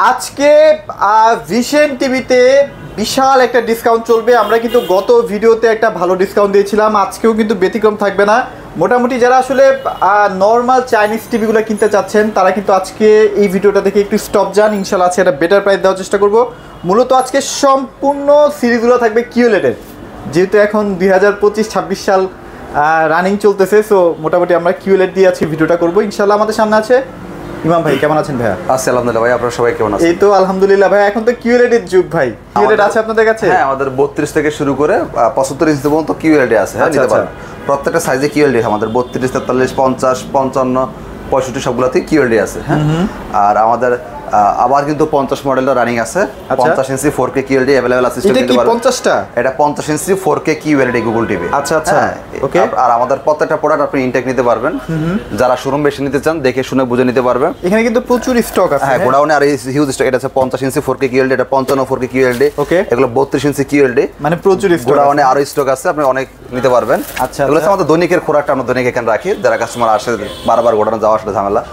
আজকে ভিশন টিভিতে বিশাল একটা ডিসকাউন্ট চলবে। আমরা কিন্তু গত ভিডিওতে একটা ভালো ডিসকাউন্ট দিয়েছিলাম, আজকেও কিন্তু ব্যতিক্রম থাকবে না। মোটামুটি যারা আসলে নর্মাল চাইনিজ টিভিগুলো কিনতে চাচ্ছেন তারা কিন্তু আজকে এই ভিডিওটা দেখে একটু স্টপ যান। ইনশাল্লাহ আজকে একটা বেটার প্রাইস দেওয়ার চেষ্টা করব। মূলত আজকে সম্পূর্ণ সিরিজগুলো থাকবে কিউএলইডির, যেহেতু এখন 2025-26 সাল রানিং চলতেছে। সো মোটামুটি আমরা কিউএলইডি দিয়ে আজকে ভিডিওটা করবো ইনশাল্লাহ। আমাদের সামনে আছে ইমাম ভাই। কেমন আছেন ভাইয়া? আছি আলহামদুলিল্লাহ। ভাই আপনারা সবাই কেমন আছেন? এই তো আলহামদুলিল্লাহ ভাই। এখন তো কিউএলইডির যুগ ভাই। কিউএলইডি আছে আপনাদের কাছে? হ্যাঁ, আমাদের 32 থেকে শুরু করে 75 ইঞ্চি পর্যন্ত কিউএলইডি আছে। হ্যাঁ, নিতে পারেন। প্রত্যেকটা সাইজে কিউএলইডি আমাদের 32, 43, 50, 55, 65 সবগুলাতে কিউএলইডি আছে। হ্যাঁ, আর আমাদের আবার কিন্তু 50 মডেলটা রানিং আছে। 50 ইঞ্চি 4K কিউএলইডি अवेलेबल আছে। এটা কি 50টা? এটা 50 ইঞ্চি 4K কিউএলইডি গুগল টিভি। আচ্ছা আচ্ছা, ওকে। আর আমাদের প্রত্যেকটা প্রোডাক্ট আপনি ইনটেক নিতে পারবেন। যারা শোরুম বেশি নিতে চান দেখে শুনে বুঝে নিতে পারবেন। এখানে কিন্তু প্রচুর স্টক আছে। হ্যাঁ, গোডাউনে আর হিউজ স্টক। এটা আছে 50 ইঞ্চি 4K কিউএলইডি, এটা 55 4K কিউএলইডি। ওকে, এগুলো 32 ইঞ্চি কিউএলইডি, মানে প্রচুর স্টক। গোডাউনে আরো স্টক আছে, আপনি অনেক নিতে পারবেন। আচ্ছা, এগুলো আমাদের দৈনিকের খোরাকটা আমরা দৈনিক এখানে রাখি। যারা কাস্টমার আসে বারবার গোডাউনে যাওয়া আসলে ঝামেলা,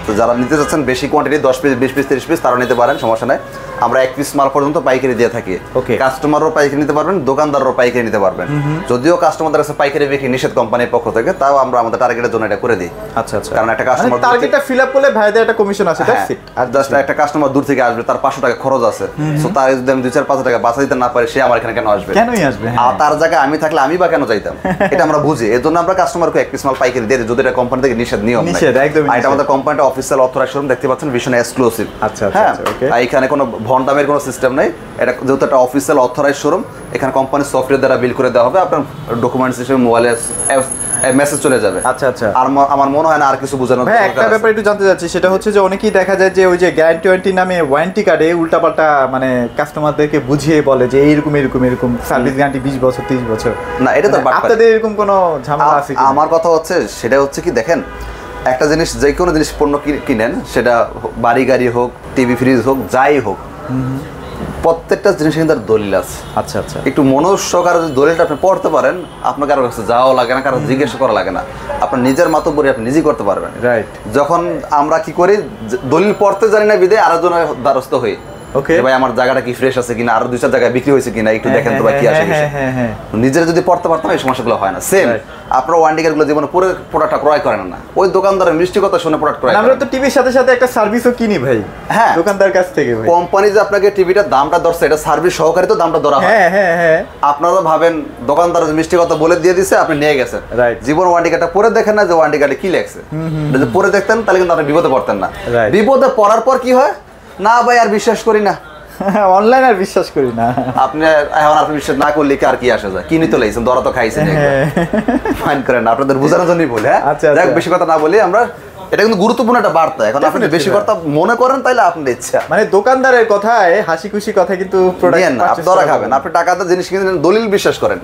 তো যারা নিতে চাচ্ছেন বেশি কোয়ান্টিটি 10 পিস 20 পিস 30 পিস তারা নিতে পারেন, সমস্যা নাই। আমরা 1 পিস মাল পর্যন্ত পাইকারি দিয়ে থাকি। কাস্টমারও পাইকারি নিতে পারবেন, দোকানদারও পাইকারি নিতে পারবেন। যদিও কাস্টমারদের কাছে পাইকারি বিক্রি নিষেধ কোম্পানির পক্ষ থেকে, তাও আমরা আমাদের টার্গেটের জন্য এটা করে দিই। আচ্ছা আচ্ছা, কারণ একটা কাস্টমার টার্গেটটা ফিল আপ করলে ভাইদের একটা কমিশন আছে, দ্যাটস ইট। আর জাস্ট একটা কাস্টমার দূর থেকে আসবে, তার 500 টাকা খরচ আছে। সো তার যদি আমি 2-4-5 টাকা বাঁচা দিতে না পারি, সে আমার এখানে কেন আসবে? কেনই আসবে? আর তার জায়গায় আমি থাকলে আমি বা কেন যাইতাম? এটা আমরা বুঝি। এর জন্য আমরা কাস্টমারকে 1 পিস মাল পাইকারি দিয়ে দিই, যদি এটা কোম্পানি থেকে নিষেধ নিয়ম নাই। নিষেধ একদম। আর এটা আমাদের কোম্পানিটা অফিশিয়াল অথরাইজড শোরুম, দেখতে পাচ্ছেন ভিশন এক্সক্লুসিভ। আচ্ছা আচ্ছা, ওকে। এখানে কোনো ভন্ডামের কোনো সিস্টেম নাই। এটা যেহেতু একটা অফিশিয়াল অথরাইজড শোরুম, এখানে কোম্পানির সফটওয়্যার দ্বারা বিল করে দেওয়া হবে। আপনার ডকুমেন্টস হিসেবে মোবাইলে মেসেজ চলে যাবে। আচ্ছা আচ্ছা। আর আমার মনে হয় না আর কিছু বোঝানোর দরকার আছে। একটা ব্যাপার একটু জানতে চাচ্ছি, সেটা হচ্ছে যে অনেকেই দেখা যায় যে ওই যে গ্যারান্টি ওয়ারেন্টি নামে ওয়ারেন্টি কার্ডে উল্টাপাল্টা মানে কাস্টমারদেরকে বুঝিয়ে বলে যে এইরকম এরকম এরকম সার্ভিস গ্যারান্টি 20 বছর 30 বছর। না, এটা তো আপনাদের এরকম কোনো ঝামেলা আছে কি? আমার কথা হচ্ছে সেটা হচ্ছে কি, দেখেন একটা জিনিস, যে কোনো জিনিস পণ্য কিনেন, সেটা বাড়ি গাড়ি হোক, টিভি ফ্রিজ হোক, যাই হোক, প্রত্যেকটা জিনিস কিন্তু দলিল আছে। আচ্ছা আচ্ছা, একটু মনোসহকারে যদি দলিলটা আপনি পড়তে পারেন, আপনার কারোর কাছে যাওয়া লাগে না, কারো জিজ্ঞাসা করা লাগে না, আপনার নিজের মাতব্বরি আপনি নিজেই করতে পারবেন। রাইট। যখন আমরা কি করি, দলিল পড়তে জানি না বিদে আরেকজনের দ্বারস্থ হই। ওকে ভাই, আমার জায়গাটা কি ফ্রেশ আছে কিনা, আরো 2-4 জায়গায় বিক্রি হয়েছে কিনা একটু দেখেন তো ভাই, কি আসে। নিজেরা যদি পড়তে পারতাম এই সমস্যাগুলো হয় না। সেম আপনারা ওয়ারেন্টি কার্ডগুলো জীবনে পুরো প্রোডাক্টটা ক্রয় করেন না, ওই দোকানদারের মিষ্টি কথা শুনে প্রোডাক্ট ক্রয় করেন। আমরা তো টিভির সাথে সাথে একটা সার্ভিসও কিনি ভাই। হ্যাঁ, দোকানদার কাছ থেকে ভাই। কোম্পানি যে আপনাকে টিভিটার দামটা ধরছে, এটা সার্ভিস সহকারে তো দামটা ধরা হয়। হ্যাঁ হ্যাঁ হ্যাঁ। আপনারা ভাবেন দোকানদার মিষ্টি কথা বলে দিয়ে দিছে, আপনি নিয়ে গেছেন। জীবন ওয়ারেন্টি কার্ডটা পরে দেখেন না যে ওয়ারেন্টি কার্ডে কি লেখছে। যদি পরে দেখতেন তাহলে কিন্তু আপনি বিপদে পড়তেন না। বিপদে পড়ার পর কি হয়, না ভাই আর বিশ্বাস করি না, অনলাইন আর বিশ্বাস করি না। আপনি এখন আপনি বিশ্বাস না করলে আর কি আসে যায়, কিনে তো লাইছেন, দরা তো খাইছেন। ফাইন করেন, আপনাদের বোঝানোর জন্যই বলে। হ্যাঁ, বেশি কথা না বলি আমরা, এটা কিন্তু গুরুত্বপূর্ণ একটা বার্তা। এখন আপনি বেশি কথা মনে করেন তাইলে আপনার ইচ্ছা, মানে দোকানদারের কথায় হাসি খুশি কথা কিন্তু আপনি ধরা খাবেন। আপনি টাকাতে জিনিস কিনেন, দলিল বিশ্বাস করেন।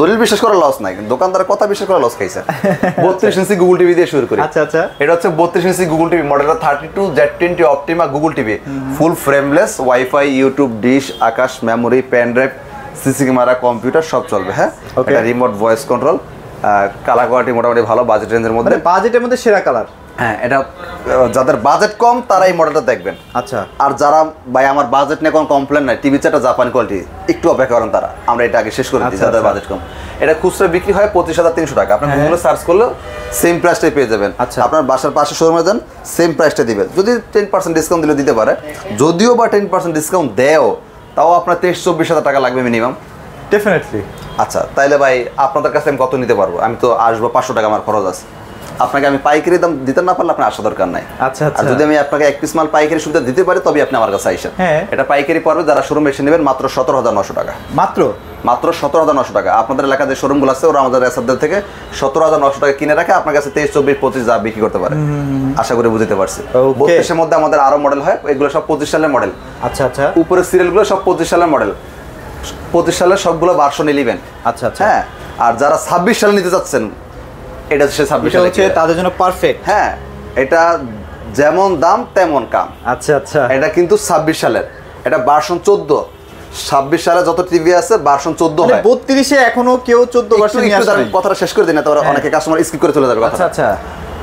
দলিল বিশ্বাস করার লস নাই, কিন্তু দোকানদারের কথা বিশ্বাস করার লস খাইছে। 32 ইঞ্চি গুগল টিভি দিয়ে শুরু করি। আচ্ছা আচ্ছা, এটা হচ্ছে 32 ইঞ্চি গুগল টিভি, মডেলটা 32Z20 Optima Google TV, full frameless, wifi, YouTube, dish, Akash, memory, pen drive, CC camera, computer সব চলবে। হ্যাঁ, এটা remote voice control, colour quality মোটামুটি ভালো, বাজেট রেঞ্জের মধ্যে। বাজেটের মধ্যে সেরা কালার। হ্যাঁ, এটা যাদের বাজেট কম তারা এই মডেলটা দেখবেন। আচ্ছা, আর যারা ভাই আমার বাজেট নিয়ে কোনো কমপ্লেন নাই, টিভি চাটা জাপান কোয়ালিটি, একটু অপেক্ষা করেন, তারা আমরা এটা আগে শেষ করে দিই। যাদের বাজেট কম, এটা খুচরা বিক্রি হয় 25,300 টাকা। আপনি গুগলে সার্চ করলে সেম প্রাইসটাই পেয়ে যাবেন। আচ্ছা, আপনার বাসার পাশে শোরুমে যান, সেম প্রাইসটা দিবেন। যদি 10% ডিসকাউন্ট দিলে দিতে পারে, যদিও বা 10% ডিসকাউন্ট দেও, তাও আপনার 23-24 হাজার টাকা লাগবে মিনিমাম। ডেফিনেটলি। আচ্ছা, তাইলে ভাই আপনাদের কাছে আমি কত নিতে পারবো? আমি তো আসবো, 500 টাকা আমার খরচ আছে। আপনাকে আমি পাইকারি দাম দিতে না পারলে আপনার আসা দরকার নাই। আচ্ছা আচ্ছা, আর যদি আমি আপনাকে 1 পিস মাল পাইকারি সুবিধা দিতে পারি, তবে আপনি আমার কাছে আইসেন। এটা পাইকারি পড়বে, যারা শোরুম এসে নেবেন মাত্র 17,900 টাকা। মাত্র 17,900 টাকা। আপনাদের এলাকায় যে শোরুমগুলো আছে, ওরা আমাদের এসারদের থেকে 17,900 টাকা কিনে রাখে, আপনার কাছে 23, 24, 25 যা বিক্রি করতে পারে। আশা করি বুঝতে পারছি। 32 মধ্যে আমাদের আরো মডেল হয়, এগুলো সব 25 সালের মডেল। আচ্ছা আচ্ছা, উপরের সিরিয়ালগুলো সব 25 সালের মডেল, 25 সালের সবগুলো ভার্সন 11। আচ্ছা আচ্ছা, হ্যাঁ। আর যারা 26 সালে নিতে চাচ্ছেন, এটা হচ্ছে 26 সালে তাদের জন্য পারফেক্ট। হ্যাঁ, এটা যেমন দাম তেমন কাম। আচ্ছা আচ্ছা, এটা কিন্তু 26 সালের, এটা ভার্সন 14। 26 সালে যত টিভি আছে ভার্সন 14 হয়। 32 এ এখনো কেউ 14 ভার্সন নিয়ে আসে। কথাটা শেষ করে দিন না, তো অনেকে কাস্টমার স্কিপ করে চলে যাবে। আচ্ছা আচ্ছা,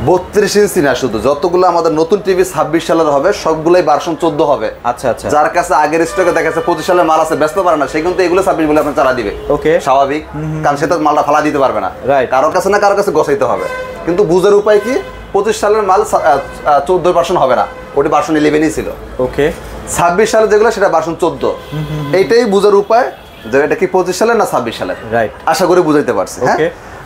32 ইঞ্চি না, শুধু যতগুলো আমাদের নতুন টিভি 26 সালের হবে সবগুলাই ভার্সন 14 হবে। আচ্ছা আচ্ছা। যার কাছে আগের স্টকে দেখা যাচ্ছে 25 সালের মাল আছে ব্যস্ত পারে না, সে কিন্তু এগুলো 26 বলে আপনি চালা দিবে। ওকে, স্বাভাবিক, কারণ সে তো মালটা ফালা দিতে পারবে না, কারোর কাছে না কারোর কাছে গোছাইতে হবে। কিন্তু বুঝার উপায় কি, 25 সালের মাল 14 ভার্সন হবে না, ওটি ভার্সন 11ই ছিল। ওকে, 26 সালে যেগুলো সেটা ভার্সন 14। এইটাই বুঝার উপায় যে এটা কি 25 সালের না 26 সালের। রাইট, আশা করি বুঝাইতে পারছি। হ্যাঁ,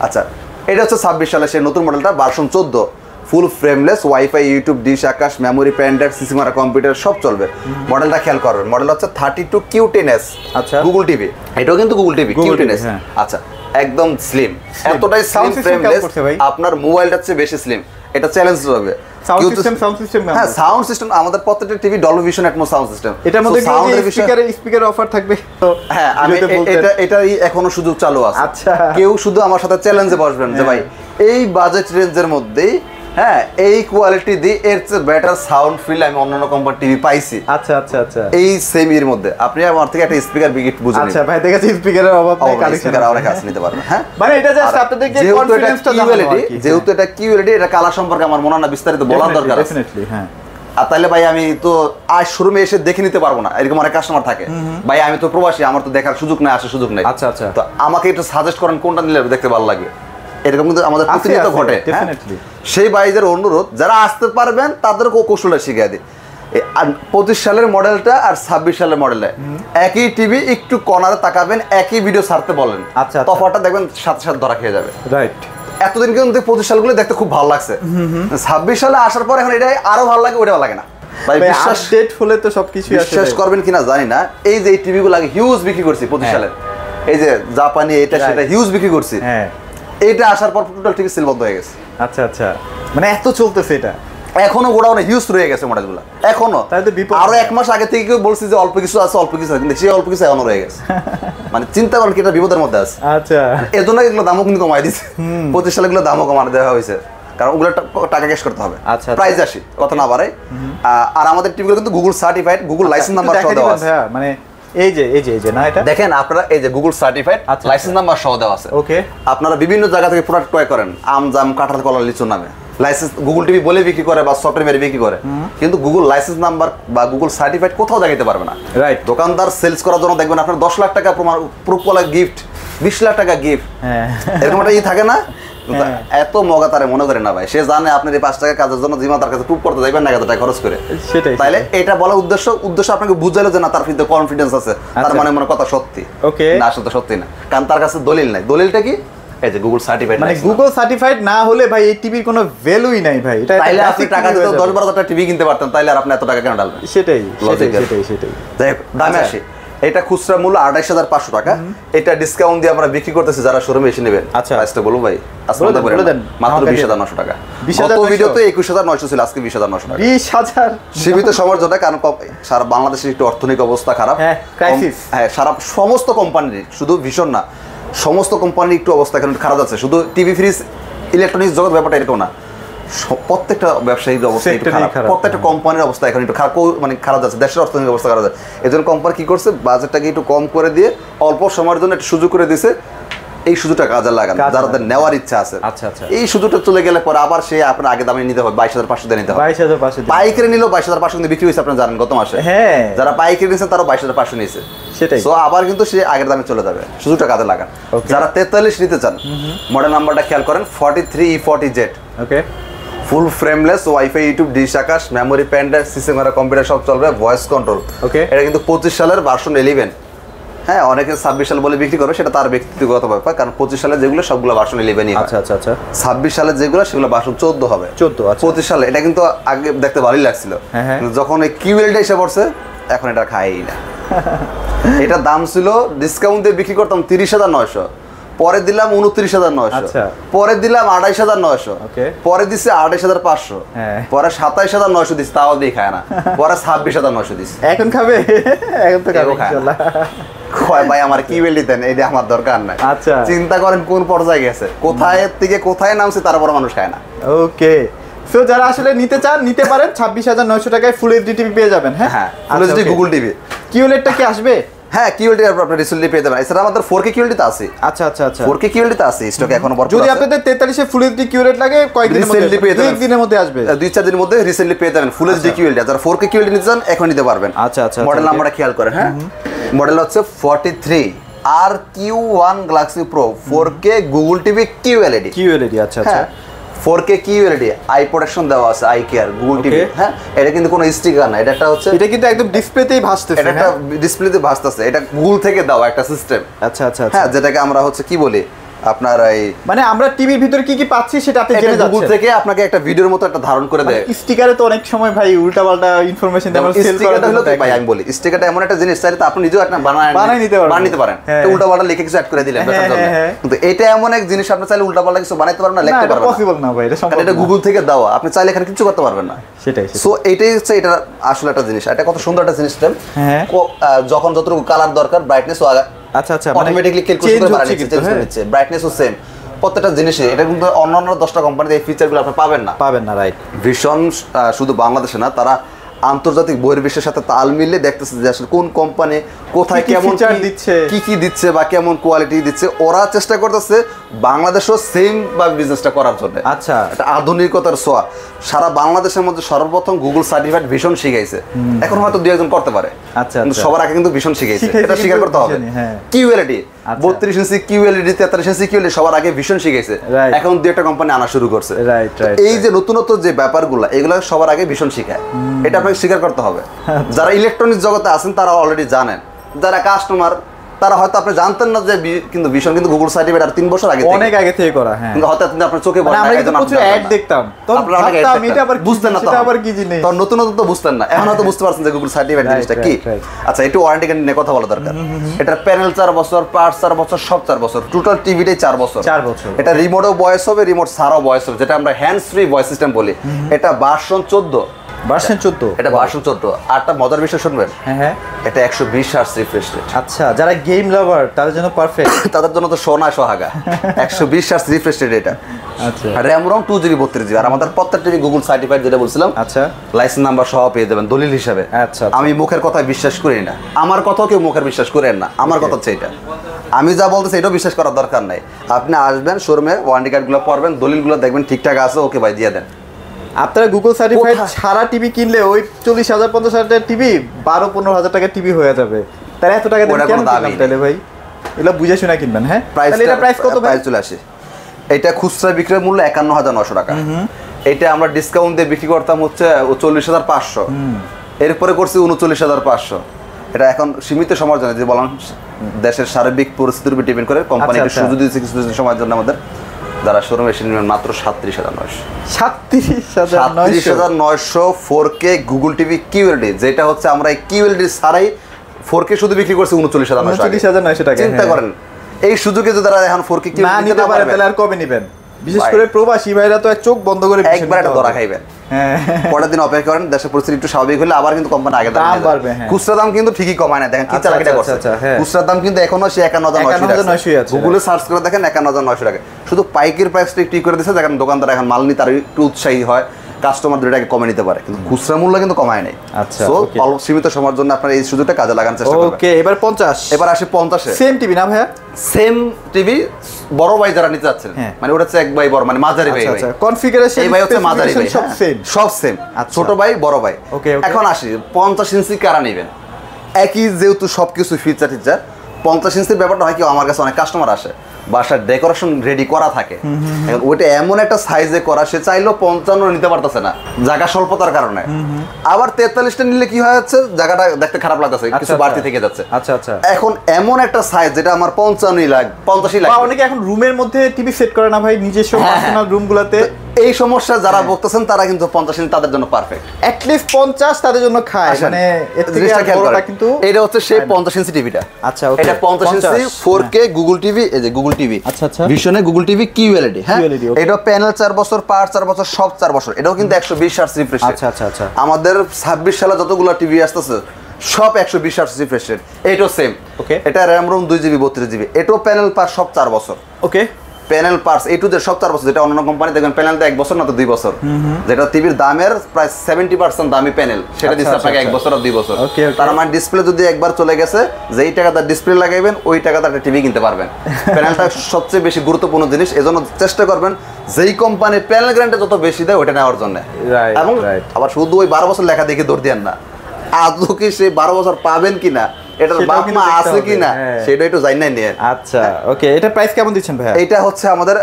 আচ্ছা, এটা হচ্ছে 26 সালে সেই নতুন মডেলটা version 14, full frameless, wifi, YouTube, dish, Akash, memory, pen drive, CC মারা কম্পিউটার সব চলবে। মডেলটা খেয়াল করবেন, মডেল হচ্ছে 32Q10s। আচ্ছা, গুগল টিভি, এটাও কিন্তু গুগল টিভি Q10s। আচ্ছা, একদম স্লিম, এতটাই স্লিম ফ্রেমলেস, আপনার মোবাইলটা হচ্ছে বেশি স্লিম। এটা চ্যালেঞ্জ হবে। সাউন্ড সিস্টেম, হ্যাঁ সাউন্ড সিস্টেম আমাদের প্রত্যেকটা TV Dolby vision atoms sound system. এটার মধ্যে কি স্পিকার অফার থাকবে? হ্যাঁ, আমি এটাই এখনো সুযোগ চালু আছে। আচ্ছা, কেউ শুধু আমার সাথে চ্যালেঞ্জে বসবেন যে ভাই এই বাজেট রেঞ্জের মধ্যেই, হ্যাঁ এই কোয়ালিটি দিয়ে এর চেয়ে বেটার সাউন্ড ফিল আমি অন্যান্য কোম্পানি টিভি পাইছি। আচ্ছা আচ্ছা আচ্ছা, এই সেম এর মধ্যে আপনি আমার থেকে একটা স্পিকার গিফট বুঝুন। আচ্ছা ভাই, দেখেছি স্পিকারের অভাব নেই, কালেকশন স্পিকার অনেক আছে, নিতে পারবেন। হ্যাঁ, মানে এটা জাস্ট আপনাদেরকে কনফিডেন্সটা জানানো আর কি। যেহেতু এটা কিউএলইডি, এটা কালার সম্পর্কে আমার মনে হয় না বিস্তারিত বলার দরকার আছে। ডেফিনেটলি, হ্যাঁ। আর তাইলে ভাই আমি তো আজ শোরুমে এসে দেখে নিতে পারবো না, এরকম অনেক কাস্টমার থাকে। ভাই আমি তো প্রবাসী, আমার তো দেখার সুযোগ নাই, আসার সুযোগ নাই। আচ্ছা আচ্ছা, তো আমাকে একটু সাজেস্ট করেন কোনটা নিলে দেখতে ভালো লাগবে। এরকম কিন্তু আমাদের প্রতিনিয়ত ঘটে। সেই ভাইদের অনুরোধ, যারা আসতে পারবেন তাদেরকেও কৌশলটা শিখিয়ে দিই। 25 সালের মডেলটা আর 26 সালের মডেলটা একই টিভি, একটু কর্নারে তাকাবেন, একই ভিডিও ছাড়তে বলেন, তফাৎটা দেখবেন সাথে সাথে ধরা খেয়ে যাবে। রাইট, এতদিন কিন্তু 25 সালগুলো দেখতে খুব ভালো লাগছে, 26 সালে আসার পর এখন এটা আরো ভালো লাগে, ওটা ভালো লাগে না। ভাই বিশ্বাস ডেট হলে তো সবকিছু বিশ্বাস করবেন কিনা জানি না, এই যে এই টিভিগুলো আগে হিউজ বিক্রি করছি 25 সালের, এই যে জাপানি এটা সেটা হিউজ বিক্রি করছি। হ্যাঁ, এইটা আসার পর টোটাল টিভি সেল বন্ধ হয়ে গেছে। আচ্ছা আচ্ছা, মানে এত চলতেছে এটা এখনো গোডাউনে হিউজ রয়ে গেছে মডেলগুলো এখনো। আরো 1 মাস আগে থেকে কেউ বলছি যে অল্প কিছু আছে, অল্প কিছু আছে, কিন্তু সেই অল্প কিছু এখনো রয়ে গেছে। মানে চিন্তা করেন কি এটা বিপদের মধ্যে আছে। আচ্ছা, এর জন্য এগুলো দামও কিন্তু কমাই দিচ্ছে। 25 সালে এগুলো দামও কমানো দেওয়া হয়েছে, কারণ ওগুলো টাকা ক্যাশ করতে হবে। আচ্ছা, প্রাইস আসি কথা না বাড়াই। আর আমাদের টিভিগুলো কিন্তু Google certified, Google licence number সহ দেওয়া আছে। মানে এই যে না, এটা দেখেন আপনারা, এই যে গুগল সার্টিফাইড, লাইসেন্স নাম্বার সহ দেওয়া আছে। ওকে, আপনারা বিভিন্ন জায়গা থেকে প্রোডাক্ট ক্রয় করেন, আম জাম কাঁঠাল কলা লিচুর নামে, লাইসেন্স গুগল টিভি বলে বিক্রি করে বা সফটওয়্যার মেরে বিক্রি করে, কিন্তু গুগল লাইসেন্স নাম্বার বা গুগল সার্টিফাইড কোথাও দেখাতে পারবে না। রাইট, দোকানদার সেলস করার জন্য দেখবেন আপনার 10 লাখ টাকা প্রুফ ওয়ালা গিফট, 20 লাখ টাকা গিফট, এরকম একটা থাকে না। এত মগা তারে মনে করে না ভাই, সে জানে আপনার এই 5 টাকা কাজের জন্য জিমা তার কাছে প্রুফ করতে যাবেন না, টাকা খরচ করে। সেটাই, তাইলে এটা বলার উদ্দেশ্য আপনাকে বুঝাইলো যে না তার ভিতরে কনফিডেন্স আছে, তার মনে কথা সত্যি। ওকে, না আসলে সত্যি না, কারণ তার কাছে দলিল নাই। দলিলটা কি? এই যে গুগল সার্টিফাইড। মানে গুগল সার্টিফাইড না হলে ভাই এই টিভির কোনো ভ্যালুই নাই ভাই। এটা তাইলে আপনি টাকা দিতে 10-12 হাজার টিভি কিনতে পারতেন, তাইলে আর আপনি এত টাকা কেন ডালবেন? সেটাই। যাই হোক, দামে আসি। এটা খুচরা মূল্য 28,500 টাকা, এটা ডিসকাউন্ট দিয়ে আমরা বিক্রি করতেছি যারা শোরুমে এসে নেবেন। আচ্ছা, প্রাইসটা বলুন ভাই, আসলে বলে দেন, মাত্র 20,900 টাকা। গত ভিডিওতে 21,900 ছিল, আজকে 20,900 টাকা। 20,000 সীমিত সময়ের জন্য, কারণ সারা বাংলাদেশের একটু অর্থনৈতিক অবস্থা খারাপ। হ্যাঁ, ক্রাইসিস। হ্যাঁ, সারা সমস্ত কোম্পানির, শুধু ভীষণ না, সমস্ত কোম্পানির একটু অবস্থা এখন খারাপ যাচ্ছে। শুধু টিভি, ফ্রিজ, ইলেকট্রনিক্স জগৎ ব্যাপারটা এরকম না, প্রত্যেকটা ব্যবসায়ীর অবস্থা একটু খারাপ, প্রত্যেকটা কোম্পানির অবস্থা এখন একটু খারাপ, মানে খারাপ যাচ্ছে, দেশের অর্থনৈতিক অবস্থা খারাপ যাচ্ছে। এই জন্য কোম্পানি কি করছে, বাজেটটাকে একটু কম করে দিয়ে অল্প সময়ের জন্য একটু সুযোগ করে দিয়েছে। এই সুযোগটা কাজে লাগান যাদের নেওয়ার ইচ্ছা আছে। আচ্ছা আচ্ছা, এই সুযোগটা চলে গেলে পরে আবার সে আপনার আগে দামে নিতে হবে, 22,500 দিয়ে নিতে হবে। 22,500 পাইকারি নিলেও 22,500 কিন্তু বিক্রি হয়েছে, আপনারা জানেন গত মাসে। হ্যাঁ, যারা পাইকারি নিয়েছে তারাও 22,500 নিয়েছে। সেটাই, সো আবার কিন্তু সে আগের দামে চলে যাবে, সুযোগটা কাজে লাগান। যারা 43 নিতে চান, মডেল নাম্বারটা খেয়াল করেন, 43E40Z। Okay, full frameless, wifi, YouTube, dish, Akash, memory, pen drive, CC মারা কম্পিউটার সব চলবে, ভয়েস কন্ট্রোল। ওকে, এটা কিন্তু 25 সালের ভার্সন 11। হ্যাঁ, অনেকে 26 সাল বলে বিক্রি করবে, সেটা তার ব্যক্তিগত ব্যাপার, কারণ 25 সালে যেগুলো সবগুলো ভার্সন 11ই। আচ্ছা আচ্ছা আচ্ছা, 26 সালে যেগুলো সেগুলো ভার্সন 14 হবে। 14। 25 সালে এটা কিন্তু আগে দেখতে ভালোই লাগছিল, যখন এই কিউএলটা এসে পড়ছে এখন এটা খাই না। এটা দাম ছিল ডিসকাউন্ট দিয়ে বিক্রি করতাম 30,900, পরে দিলাম 29,900, পরে দিলাম 28,900, পরে দিচ্ছে 28,500, পরে 27,900 দিচ্ছে, তাও দিয়ে খায় না, পরে 26,900 দিচ্ছে। এখন খাবে? এখন তো খাবে ইনশাআল্লাহ। ভাই আমার কি বেল্ট দেন, এইটা আমার দরকার নাই। আচ্ছা, চিন্তা করেন কোন পর্যায়ে গেছে, কোথায় থেকে কোথায় নামছে, তারপর মানুষ খায় না। ওকে, সো যারা আসলে নিতে চান নিতে পারেন, 26,900 টাকায় ফুল এইচডি টিভি পেয়ে যাবেন। হ্যাঁ, ফুল এইচডি গুগল টিভি। কিউএলইডটা কি আসবে? হ্যাঁ কিউএলডি আপনারা রিসেন্টলি পেয়ে যাবেন। এছাড়া আমাদের 4K কিউএলডি তে আছে। আচ্ছা আচ্ছা আচ্ছা 4K কিউএলডি তে আছে স্টকে এখনো বর্তমানে। যদি আপনাদের 43 এ ফুল এইচডি কিউএলডি লাগে কয়েকদিনের মধ্যে রিসেন্টলি পেয়ে যাবেন, 2 দিনের মধ্যে আসবে, 2-4 দিনের মধ্যে রিসেন্টলি পেয়ে যাবেন ফুল এইচডি কিউএলডি। যারা 4K কিউএলডি নিতে চান এখন নিতে পারবেন। আচ্ছা আচ্ছা মডেল নাম্বারটা খেয়াল করেন। হ্যাঁ মডেল হচ্ছে 43 RQ1 Galaxy Pro 4K Google TV QLED. আচ্ছা আচ্ছা 4K কিউএলডি আই প্রোটেকশন দেওয়া আছে, আই কেয়ার গুগল টিভি। হ্যাঁ এটা কিন্তু কোনো স্টিকার না, এটা একটা হচ্ছে, এটা কিন্তু একদম ডিসপ্লেতেই ভাসতেছে, এটা একটা ডিসপ্লেতে ভাসতেছে, এটা গুগল থেকে দেওয়া একটা সিস্টেম। আচ্ছা আচ্ছা হ্যাঁ যেটাকে আমরা হচ্ছে কি বলি আপনার এই মানে আমরা টিভির ভিতরে কি কি পাচ্ছি সেটা আপনি জেনে যাচ্ছেন। গুগল থেকে আপনাকে একটা ভিডিওর মতো একটা ধারণ করে দেয়। স্টিকারে তো অনেক সময় ভাই উল্টাপাল্টা ইনফরমেশন দেয়, আমরা সেল করা হলো ভাই আমি বলি স্টিকারটা এমন একটা জিনিস চাইলে তো আপনি নিজেও একটা বানায় নিতে পারেন। তো উল্টাপাল্টা লিখে কিছু অ্যাড করে দিলেন ব্যাপারটা জন্য। কিন্তু এটা এমন এক জিনিস আপনি চাইলে উল্টাপাল্টা কিছু বানাইতে পারবেন না, লিখতে পারবেন না, পসিবল না ভাই, এটা সম্ভব না, এটা গুগল থেকে দেওয়া, আপনি চাইলে এখানে কিছু করতে পারবেন না। সেটাই সো এটাই হচ্ছে এটা আসলে একটা জিনিস, এটা কত সুন্দর একটা সিস্টেম। যখন যতটুকু কালার দরকার ব্রাইটনেস ও আচ্ছা আচ্ছা অটোমেটিক্যালি ক্যালকুলেট করে বাড়াচ্ছে, চেঞ্জ করে নিচ্ছে, ব্রাইটনেসও সেম প্রত্যেকটা জিনিসে। এটা কিন্তু অন্যান্য 10টা কোম্পানিতে এই ফিচারগুলো আপনি পাবেন না, রাইট। ভীষণ শুধু বাংলাদেশে না, তারা আন্তর্জাতিক বহির্বিশ্বের সাথে তাল মিলিয়ে দেখতেছে যে আসলে কোন কোম্পানি কোথায় কেমন কি দিচ্ছে বা কেমন কোয়ালিটি দিচ্ছে। ওরা চেষ্টা করতেছে বাংলাদেশও সেম বা বিজনেসটা করার জন্য। আচ্ছা এটা আধুনিকতার ছোঁয়া সারা বাংলাদেশের মধ্যে সর্বপ্রথম গুগল সার্টিফাইড ভীষণ শিখাইছে। এখন হয়তো 2-1 করতে পারে, আচ্ছা কিন্তু সবার আগে কিন্তু ভীষণ শিখাইছে, এটা স্বীকার করতে হবে। কিউএলডি 32 ইঞ্চি কিউএলডি 43 ইঞ্চি কিউএলডি সবার আগে ভীষণ শিখাইছে, এখন 2-1টা কোম্পানি আনা শুরু করছে। এই যে নতুনত্ব যে ব্যাপারগুলো এগুলো সবার আগে ভীষণ শিখায়, এটা আপনাকে স্বীকার করতে হবে। যারা ইলেকট্রনিক্স জগতে আছেন তারা অলরেডি জানেন, যারা কাস্টমার তারা হয়তো আপনি জানতেন না যে কিন্তু ভীষণ কিন্তু গুগল সার্টিফাইড আর 3 বছর আগে থেকে, অনেক আগে থেকে করা। হ্যাঁ কিন্তু হয়তো আপনার চোখে পড়ে না, আমরা কিন্তু প্রচুর অ্যাড দেখতাম, তখন ভাবতাম এটা আবার বুঝতেন না, এটা আবার কি জিনিস, তখন নতুন তো বুঝতেন না, এখন হয়তো বুঝতে পারছেন যে গুগল সার্টিফাইড জিনিসটা কি। আচ্ছা একটু ওয়ারেন্টি কার্ড নিয়ে কথা বলা দরকার। এটার প্যানেল 4 বছর, পার্টস 4 বছর, সব 4 বছর, টোটাল টিভিটাই 4 বছর। এটা রিমোটও ভয়েস হবে, রিমোট ছাড়াও ভয়েস হবে, যেটা আমরা হ্যান্ডস ফ্রি ভয়েস সিস্টেম বলি। এটা ভার্সন 14, এটা ভার্সন 14। আরটা মজার বিষয় শুনবেন, হ্যাঁ এটা 120 হার্টজ রিফ্রেশ রেট। আচ্ছা যারা গেম লাভার তাদের জন্য পারফেক্ট, তাদের জন্য তো সোনা সোহাগা। 120 হার্টজ রিফ্রেশ রেট এটা। আচ্ছা র‍্যাম রম 2GB 32GB। আর আমাদের প্রত্যেকটা টিভি গুগল সার্টিফাইড যেটা বলছিলাম, আচ্ছা লাইসেন্স নাম্বার সহ পেয়ে যাবেন দলিল হিসাবে। আচ্ছা আমি মুখের কথা বিশ্বাস করি না, আমার কথাও কেউ মুখের বিশ্বাস করেন না, আমার কথা হচ্ছে এটা, আমি যা বলতেছি এটাও বিশ্বাস করার দরকার নাই। আপনি আসবেন শোরুমে, ওয়ারেন্টি কার্ডগুলো পড়বেন, দলিলগুলো দেখবেন ঠিকঠাক আছে, ওকে ভাই দিয়ে দেন। আপনারা গুগল সার্টিফাইড ছাড়া টিভি কিনলে ওই 40,000-50,000 টাকার টিভি 12-15,000 টাকার টিভি হয়ে যাবে। তাহলে এত টাকা দিয়ে কেন কিনলাম তাহলে ভাই? এগুলো বুঝে শুনে কিনবেন। হ্যাঁ তাহলে এটা প্রাইস কত ভাই? চলে আসে এটা খুচরা বিক্রয় মূল্য 51,900 টাকা। এটা আমরা ডিসকাউন্ট দিয়ে বিক্রি করতাম হচ্ছে 40,500, এরপরে করছি 39,500। এটা এখন সীমিত সময়ের জন্য, যে বললাম দেশের সার্বিক পরিস্থিতির উপর ডিপেন্ড করে কোম্পানি একটু সুযোগ দিয়েছে কিছু সময়ের জন্য আমাদের। যারা শোরুমে এসে নেবেন মাত্র 37,900। 37,900 4K গুগল টিভি কিউএলডি, যেটা হচ্ছে আমরা এই কিউএলডি ছাড়াই 4K শুধু বিক্রি করছি 39,900 টাকা। চিন্তা করেন এই সুযোগে যদি তারা এখন 4K কিউএলডি নিতে পারে তাহলে আর কবে নেবেন? বিশেষ করে প্রবাসী ভাইরা তো চোখ বন্ধ করে একবার একটা ধরা খাইবেন। পরের দিন অপেক্ষা করেন, দেশের পরিস্থিতি একটু স্বাভাবিক হলে আবার কিন্তু কোম্পানি আগে দাম বাড়বে। খুচরা দাম কিন্তু ঠিকই কমায় না, দেখেন কি চালাকিটা করছে। খুচরা দাম কিন্তু এখনো সে 51,900 আছে, গুগলে সার্চ করে দেখেন 51,900 টাকা। শুধু পাইকারি প্রাইসটা একটু করে দিয়েছে, দেখেন দোকানদার এখন মাল নিতে আর একটু উৎসাহী হয়, কাস্টমারদের এটাকে কমে নিতে পারে, কিন্তু খুচরা মূল্য কিন্তু কমায় নাই। আচ্ছা অল্প সীমিত সময়ের জন্য আপনারা এই সুযোগটা কাজে লাগানোর চেষ্টা করবেন। ওকে এবার 50, এবার আসি 50-এ। সেম টিভি না ভাইয়া? সেম টিভি বড় ভাই যারা নিতে যাচ্ছেন, মানে ওটা হচ্ছে এক ভাই বড়, মানে মাঝারি ভাই। আচ্ছা কনফিগারেশন এই ভাই হচ্ছে মাঝারি ভাই, সব সেম, ছোট ভাই বড় ভাই। এখন আসি 50 ইঞ্চি কারা নেবেন, একই যেহেতু সবকিছু ফিচার 50 ইঞ্চির ব্যাপারটা হয় কি, আমার কাছে অনেক কাস্টমার আসে বাসার ডেকোরেশন রেডি করা থাকে, ওইটা এমন একটা সাইজে করা, সে চাইলেও 55 নিতে পারতেছে না জায়গা স্বল্পতার কারণে। আবার 43টা নিলে কি হয় যাচ্ছে, জায়গাটা দেখতে খারাপ লাগতেছে, কিছু বাড়তি থেকে যাচ্ছে। আচ্ছা আচ্ছা এখন এমন একটা সাইজ যেটা আমার 55 লাগে, 85 লাগে। অনেকে এখন রুমের মধ্যে টিভি সেট করে না ভাই, নিজস্ব পার্সোনাল রুমগুলোতে। এই সমস্যা যারা ভুগতেছেন তারা কিন্তু 50 ইঞ্চি তাদের জন্য পারফেক্ট, অ্যাট লিস্ট 50 তাদের জন্য খায়। মানে এর থেকে বড়টা কিন্তু এটা হচ্ছে সেই 50 ইঞ্চি টিভিটা। আচ্ছা ওকে এটা 50 ইঞ্চি 4K গুগল টিভি, এই যে গুগল টিভি। আচ্ছা আচ্ছা ভিশনে গুগল টিভি কিউএলডি। হ্যাঁ এটা প্যানেল 4 বছর, পার্ট 4 বছর, সব 4 বছর। এটাও কিন্তু 120 হার্টজ রিফ্রেশ রেট। আচ্ছা আচ্ছা আচ্ছা আমাদের 26 সালে যতগুলো টিভি আসতেছে সব 120 হার্টজ রিফ্রেশ রেট। এটাও সেম। ওকে এটা র‍্যাম রম 2GB 32GB। এটাও প্যানেল পার সব 4 বছর। ওকে panel parts A to Z সব 4 বছর, যেটা অন্য কোম্পানি দেখবেন প্যানেল তো 1 বছর না তো 2 বছর, যেটা টিভির দামের প্রায় 70% দামি প্যানেল, সেটা দিচ্ছে আপনাকে 1 বছর আর 2 বছর। তার মানে ডিসপ্লে যদি একবার চলে গেছে, যেই টাকা তার ডিসপ্লে লাগাইবেন ওই টাকা তার টিভি কিনতে পারবেন। প্যানেলটা সবচেয়ে বেশি গুরুত্বপূর্ণ জিনিস, এজন্য চেষ্টা করবেন যেই কোম্পানির প্যানেল গ্যারান্টি যত বেশি দেয় ওটা নেওয়ার জন্য। এবং আবার শুধু ওই 12 বছর লেখা দেখে দৌড় দেন না, আদৌ কি সেই 12 বছর পাবেন কিনা, এটার বাপ মা আছে কিনা সেটা একটু জানি না নিয়ে। আচ্ছা ওকে, এটা প্রাইস কেমন দিচ্ছেন ভাই? এটা হচ্ছে আমাদের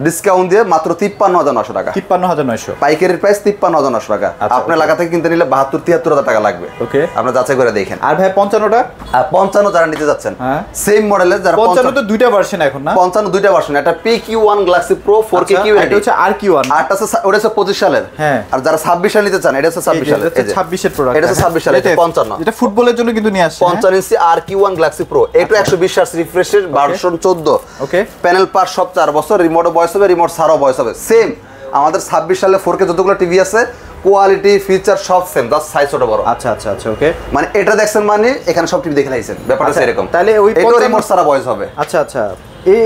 ডিসকাউন্ট দিয়ে মাত্র 53,900 টাকা। 53,900 পাইকারির প্রাইস 53,900 টাকা। আপনার এলাকা থেকে কিনতে নিলে 72-73,000 টাকা লাগবে। ওকে, আপনারা যাচাই করে দেখেন। আর ভাই 55টা? 55 যারা নিতে যাচ্ছেন সেম মডেলের, যারা 55 তো দুইটা ভার্সন এখন না? 55 দুইটা ভার্সন, একটা PQ1 Galaxy Pro 4K QLED, এটা হচ্ছে RQ1, আর এটা হচ্ছে 25 সালের। হ্যাঁ, আর যারা 26 সালে নিতে চান এটা হচ্ছে 26 সালের, এই যে 26 এর প্রোডাক্ট, এটা হচ্ছে 26 সালের 55, এটা ফুটবলের জন্য কিন্তু নিয়ে আসছে 55 ইঞ্চি RQ1 Galaxy Pro, এটা 120 Hz রিফ্রেশের ভার্সন 14। ওকে, প্যানেল পার সব 4 বছর, রিমোট ভয়েস হবে, রিমোট ছাড়াও ভয়েস হবে। সেম আমাদের 26 সালে 4K যতগুলো টিভি আছে কোয়ালিটি ফিচার সব সেম, জাস্ট সাইজ ছোট বড়। আচ্ছা আচ্ছা আচ্ছা ওকে, মানে এটা দেখছেন মানে এখানে সব টিভি দেখে লাইছেন, ব্যাপারটা এরকম। তাহলে ওই এটা রিমোট ছাড়া ভয়েস হবে। আচ্ছা আচ্ছা,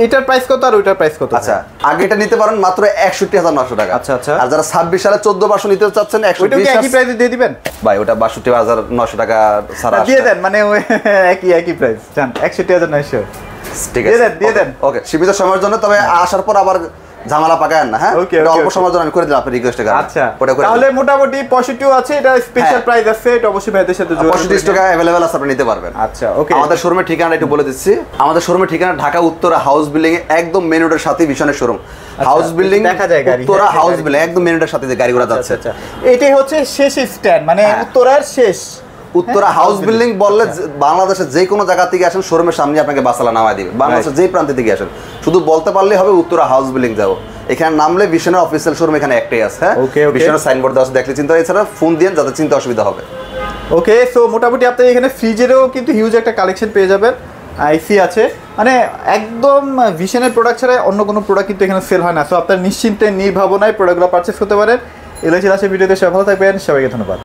এটার প্রাইস কত আর ওইটার প্রাইস কত? আচ্ছা, আগে এটা নিতে পারেন মাত্র 61,900 টাকা। আচ্ছা আচ্ছা, আর যারা 26 সালে 14 বছর নিতে চাচ্ছেন 120 একই প্রাইসে দিয়ে দিবেন ভাই, ওটা 62,900 টাকা ছাড়া দিয়ে দেন, মানে ওই একই প্রাইস জান, 61,900 ঠিক আছে দিয়ে দেন। ওকে, সীমিত সময়ের জন্য, তবে আসার পর আবার ঝামেলা পাকায়েন না। হ্যাঁ, এটা অল্প সময়ের জন্য আমি করে দিলাম, আপনি রিকোয়েস্ট করেন। আচ্ছা, তাহলে মোটামুটি 65 আছে, এটা স্পেশাল প্রাইস আছে, এটা অবশ্যই ভাইদের সাথে যোগাযোগ 65 টাকা अवेलेबल আছে, আপনি নিতে পারবেন। আচ্ছা ওকে, আমাদের শোরুমের ঠিকানা একটু বলে দিচ্ছি। আমাদের শোরুমের ঠিকানা ঢাকা উত্তরা হাউস বিল্ডিং এ একদম মেইন রোডের সাথে ভীষণের শোরুম। হাউস বিল্ডিং দেখা যায় গাড়ি, উত্তরা হাউস বিল্ডিং একদম মেইন রোডের সাথে যে গাড়িগুলো যাচ্ছে। আচ্ছা, এটাই হচ্ছে শেষ স্ট্যান্ড, মানে উত্তরার শেষ। উত্তরা হাউস বিল্ডিং বললে বাংলাদেশের যে কোনো জায়গা থেকে আসেন, শোরুমের সামনে আপনাকে বাসালা নামায় দিবে। বাংলাদেশের যেই প্রান্ত থেকে আসেন শুধু বলতে পারলেই হবে উত্তরা হাউস বিল্ডিং যাবো। এখানে নামলে ভীষণের অফিসিয়াল শোরুম এখানে একটাই আছে। হ্যাঁ, ভীষণের সাইনবোর্ড দেওয়া আছে, দেখলে চিন্তা, এছাড়া ফোন দিয়ে যাতে চিন্তা অসুবিধা হবে। ওকে, সো মোটামুটি আপনি এখানে ফ্রিজেরও কিন্তু হিউজ একটা কালেকশন পেয়ে যাবেন, আইসি আছে, মানে একদম ভিশনের প্রোডাক্ট ছাড়া অন্য কোনো প্রোডাক্ট কিন্তু এখানে সেল হয় না। সো আপনার নিশ্চিন্তে নির্ভাবনায় প্রোডাক্টগুলো পারচেস করতে পারেন। এলো ছিল ভিডিওতে, সবাই ভালো থাকবেন, সবাইকে ধন্যবাদ।